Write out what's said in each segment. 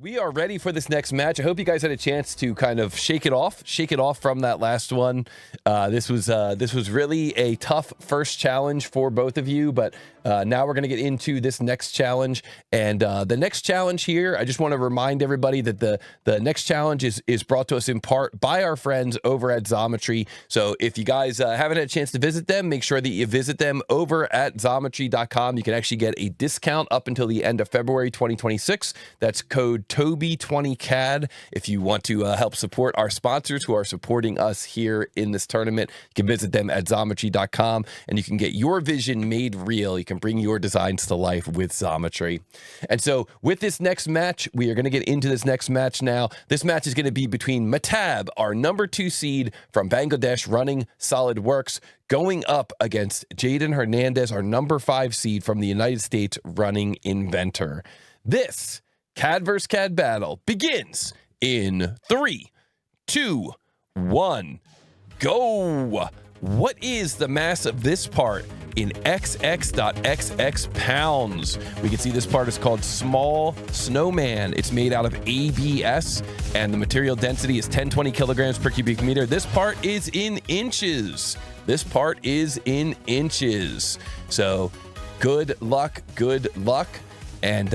We are ready for this next match. I hope you guys had a chance to kind of shake it off from that last one. This was really a tough first challenge for both of you, but now we're going to get into this next challenge. And the next challenge here, I just want to remind everybody that the next challenge is brought to us in part by our friends over at Xometry. So if you guys haven't had a chance to visit them, make sure that you visit them over at Xometry.com. You can actually get a discount up until the end of February 2026. That's code Toby20CAD. If you want to help support our sponsors who are supporting us here in this tournament, you can visit them at Xometry.com and you can get your vision made real. You can bring your designs to life with Xometry. And so with this next match, we are going to get into this next match now. This match is going to be between Mehtab, our number 2 seed from Bangladesh, running SolidWorks, going up against Jaden Hernandez, our number 5 seed from the United States, running Inventor. This CAD vs. CAD battle begins in 3, 2, 1, go. What is the mass of this part in XX.XX pounds? We can see this part is called Small Snowman. It's made out of ABS, and the material density is 1020 kilograms per cubic meter. This part is in inches. This part is in inches. So good luck, good luck. And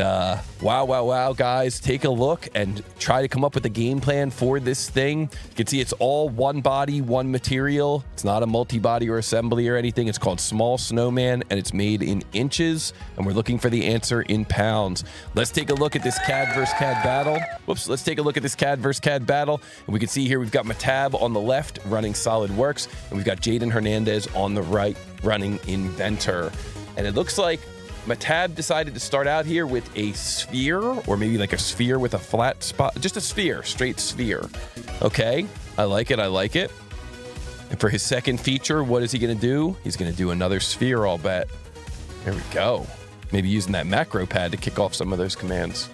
wow, guys, take a look and try to come up with a game plan for this thing. You can see it's all one body, one material. It's not a multi-body or assembly or anything. It's called Small Snowman, and it's made in inches, and we're looking for the answer in pounds. Let's take a look at this CAD versus CAD battle. Let's take a look at this CAD versus CAD battle. And we can see here we've got Mehtab on the left running SolidWorks, and we've got Jaden Hernandez on the right running Inventor. And it looks like Mehtab decided to start out here with a sphere, or maybe like a sphere with a flat spot, just a sphere, straight sphere. Okay, I like it, I like it. And for his second feature, what is he gonna do? He's gonna do another sphere, I'll bet. There we go. Maybe using that macro pad to kick off some of those commands.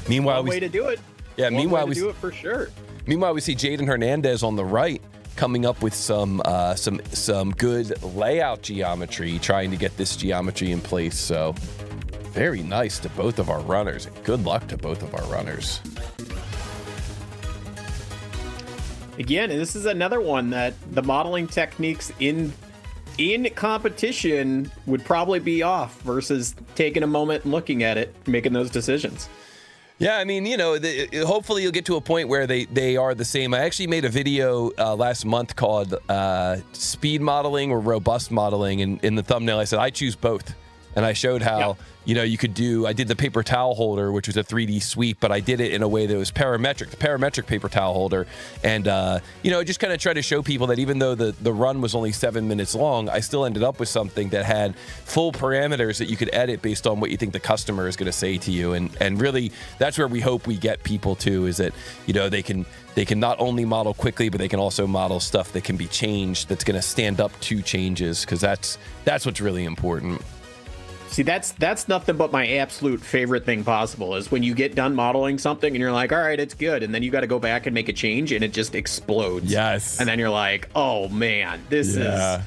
Meanwhile, one way to do it. Yeah, meanwhile we do it for sure. Meanwhile, we see Jaden Hernandez on the right, coming up with some good layout geometry, trying to get this geometry in place. So very nice to both of our runners. Good luck to both of our runners. Again, this is another one that the modeling techniques in competition would probably be off versus taking a moment and looking at it, making those decisions. Yeah, I mean, you know, hopefully you'll get to a point where they are the same. I actually made a video last month called Speed Modeling or Robust Modeling, and in the thumbnail I said I choose both. And I showed how, you know, you could do, I did the paper towel holder, which was a 3D sweep, but I did it in a way that was parametric, the parametric paper towel holder. And, you know, just kind of try to show people that even though the run was only 7 minutes long, I still ended up with something that had full parameters that you could edit based on what you think the customer is going to say to you. And really, that's where we hope we get people to, is that, you know, they can not only model quickly, but they can also model stuff that can be changed, that's going to stand up to changes, because that's what's really important. See, that's nothing but my absolute favorite thing possible, is when you get done modeling something and you're like, all right, it's good. And then you got to go back and make a change and it just explodes. Yes. And then you're like, oh man, this is,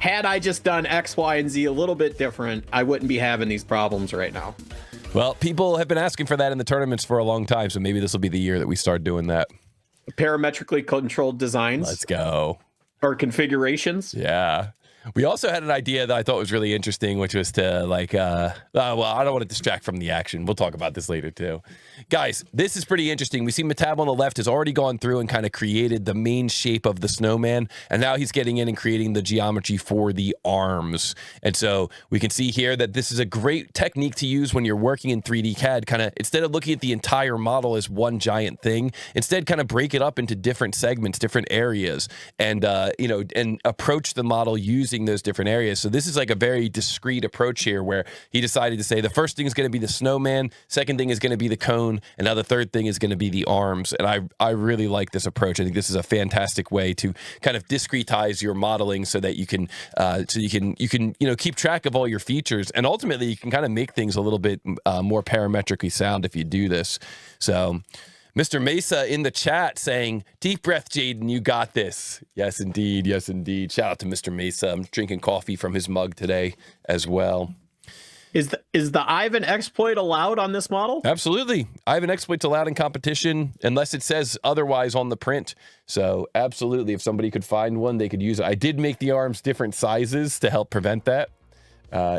had I just done X, Y, and Z a little bit different, I wouldn't be having these problems right now. Well, people have been asking for that in the tournaments for a long time. So maybe this will be the year that we start doing that. Parametrically controlled designs. Let's go. Or configurations. Yeah. We also had an idea that I thought was really interesting, which was to like, well, I don't want to distract from the action. We'll talk about this later too. Guys, this is pretty interesting. We see Mehtab on the left has already gone through and kind of created the main shape of the snowman. And now he's getting in and creating the geometry for the arms. And so we can see here that this is a great technique to use when you're working in 3D CAD, kind of instead of looking at the entire model as one giant thing, instead kind of break it up into different segments, different areas, and, you know, and approach the model using those different areas. So this is like a very discrete approach here, where he decided to say the first thing is going to be the snowman, second thing is going to be the cone, and now the third thing is going to be the arms. And I really like this approach. I think this is a fantastic way to kind of discretize your modeling so that you can you know, keep track of all your features, and ultimately you can kind of make things a little bit more parametrically sound if you do this. So Mr. Mesa in the chat saying, deep breath, Jaden, you got this. Yes, indeed. Yes, indeed. Shout out to Mr. Mesa. I'm drinking coffee from his mug today as well. Is the Ivan exploit allowed on this model? Absolutely. I have an exploit allowed in competition unless it says otherwise on the print. So absolutely, if somebody could find one, they could use it. I did make the arms different sizes to help prevent that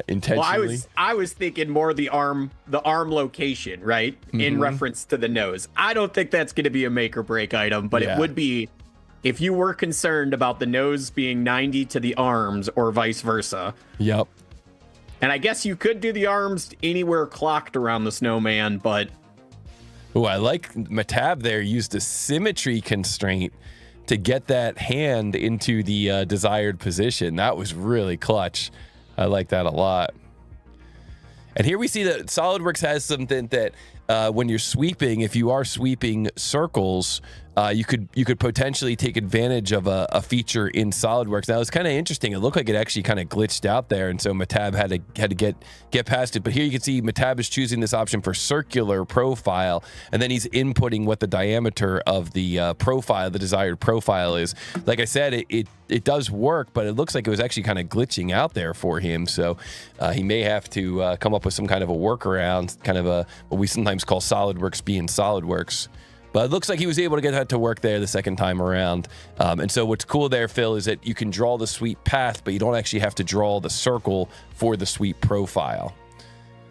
intentionally. Well, I was thinking more the arm location, right? In reference to the nose. I don't think that's going to be a make or break item, but it would be if you were concerned about the nose being 90 to the arms or vice versa. Yep. And I guess you could do the arms anywhere clocked around the snowman, but... Oh, I like Mehtab there used a symmetry constraint to get that hand into the desired position. That was really clutch. I like that a lot. And here we see that SolidWorks has something that when you're sweeping, if you are sweeping circles, you could potentially take advantage of a feature in SolidWorks. Now it's kind of interesting. It looked like it actually kind of glitched out there, and so Mehtab had to get past it. But here you can see Mehtab is choosing this option for circular profile, and then he's inputting what the diameter of the profile, the desired profile is. Like I said, it does work, but it looks like it was actually kind of glitching out there for him. So he may have to come up with some kind of a workaround, kind of what we sometimes call SolidWorks being SolidWorks. But it looks like he was able to get that to work there the second time around. And so what's cool there, Phil, is that you can draw the sweep path, but you don't actually have to draw the circle for the sweep profile.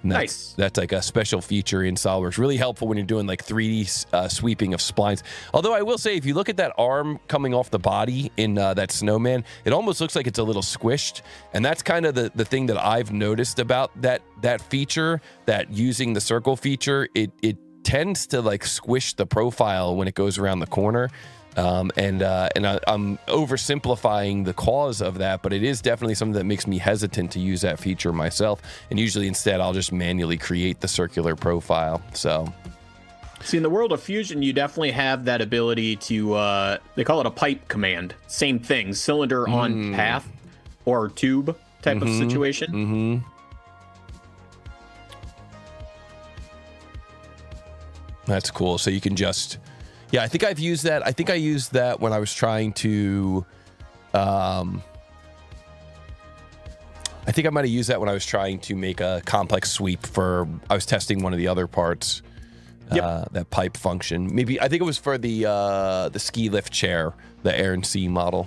Nice. That's like a special feature in SolidWorks. Really helpful when you're doing like 3D sweeping of splines. Although I will say, if you look at that arm coming off the body in that snowman, it almost looks like it's a little squished. And that's kind of the thing that I've noticed about that feature, that using the circle feature, it tends to like squish the profile when it goes around the corner. I'm oversimplifying the cause of that, but it is definitely something that makes me hesitant to use that feature myself. And usually instead, I'll just manually create the circular profile. So, see, in the world of Fusion, you definitely have that ability to, they call it a pipe command. Same thing, cylinder on path or tube type of situation. That's cool. So you can just... Yeah, I think I've used that. I think I used that when I was trying to... I think I might have used that when I was trying to make a complex sweep for... I was testing one of the other parts. That pipe function. Maybe... I think it was for the ski lift chair, the Aaron C model.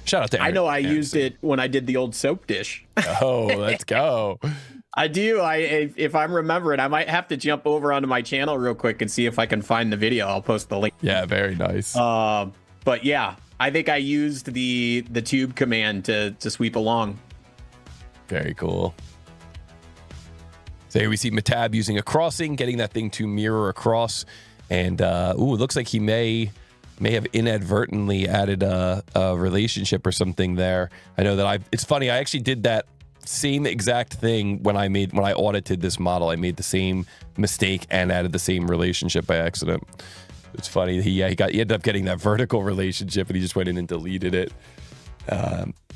Shout out to Aaron. I know I used it when I did the old soap dish. Oh, let's go. I do. If I'm remembering, I might have to jump over onto my channel real quick and see if I can find the video. I'll post the link. Yeah, very nice. But yeah, I think I used the tube command to sweep along. Very cool. So here we see Mehtab using a crossing, getting that thing to mirror across. And it looks like he may have inadvertently added a relationship or something there. I know that it's funny, I actually did that same exact thing when I audited this model. I made the same mistake and added the same relationship by accident. It's funny. He ended up getting that vertical relationship, and he just went in and deleted it.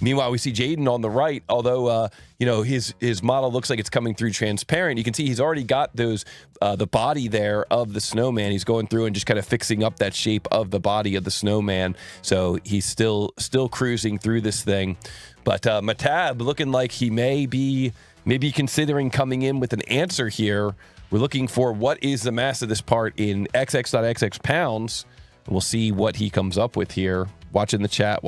Meanwhile, we see Jaden on the right. Although his model looks like it's coming through transparent, you can see he's already got those the body there of the snowman. He's going through and just kind of fixing up that shape of the body of the snowman. So he's still cruising through this thing. But Mehtab looking like he may be considering coming in with an answer here. We're looking for what is the mass of this part in XX.XX pounds. And we'll see what he comes up with here. Watching the chat.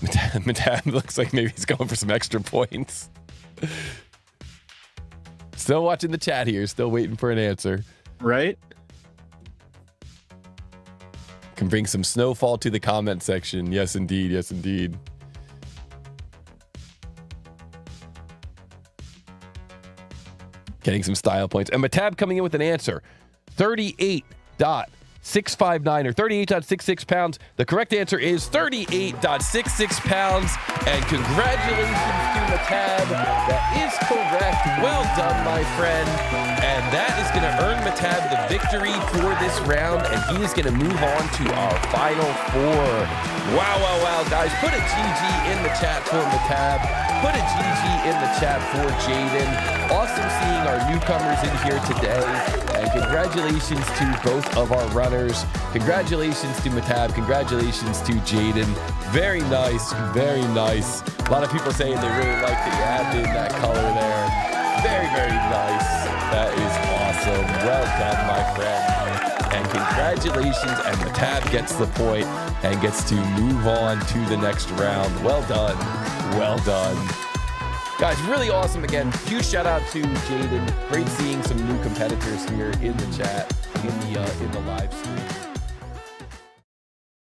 Mehtab looks like maybe he's going for some extra points. Still watching the chat here. Still waiting for an answer. Right? Can bring some snowfall to the comment section. Yes, indeed. Yes, indeed. Getting some style points. And Mehtab coming in with an answer. 38.659 or 38.66 pounds. The correct answer is 38.66 pounds. And congratulations to Mehtab. That is correct. Well done, my friend. And that is going to earn Mehtab the victory for this round. And he is going to move on to our final four. Wow, wow, wow, guys. Put a GG in the chat for Mehtab. Put a GG in the chat for Jaden. Awesome seeing our newcomers in here today. And congratulations to both of our runners. Congratulations to Mehtab. Congratulations to Jaden. Very nice. Very nice. A lot of people saying they really like that you added in that color there. Very, very nice. That is awesome. Well done, my friend. And congratulations. And Mehtab gets the point and gets to move on to the next round. Well done. Well done. Guys, really awesome. Again, huge shout out to Jaden. Great seeing some new competitors here in the chat, in the live stream.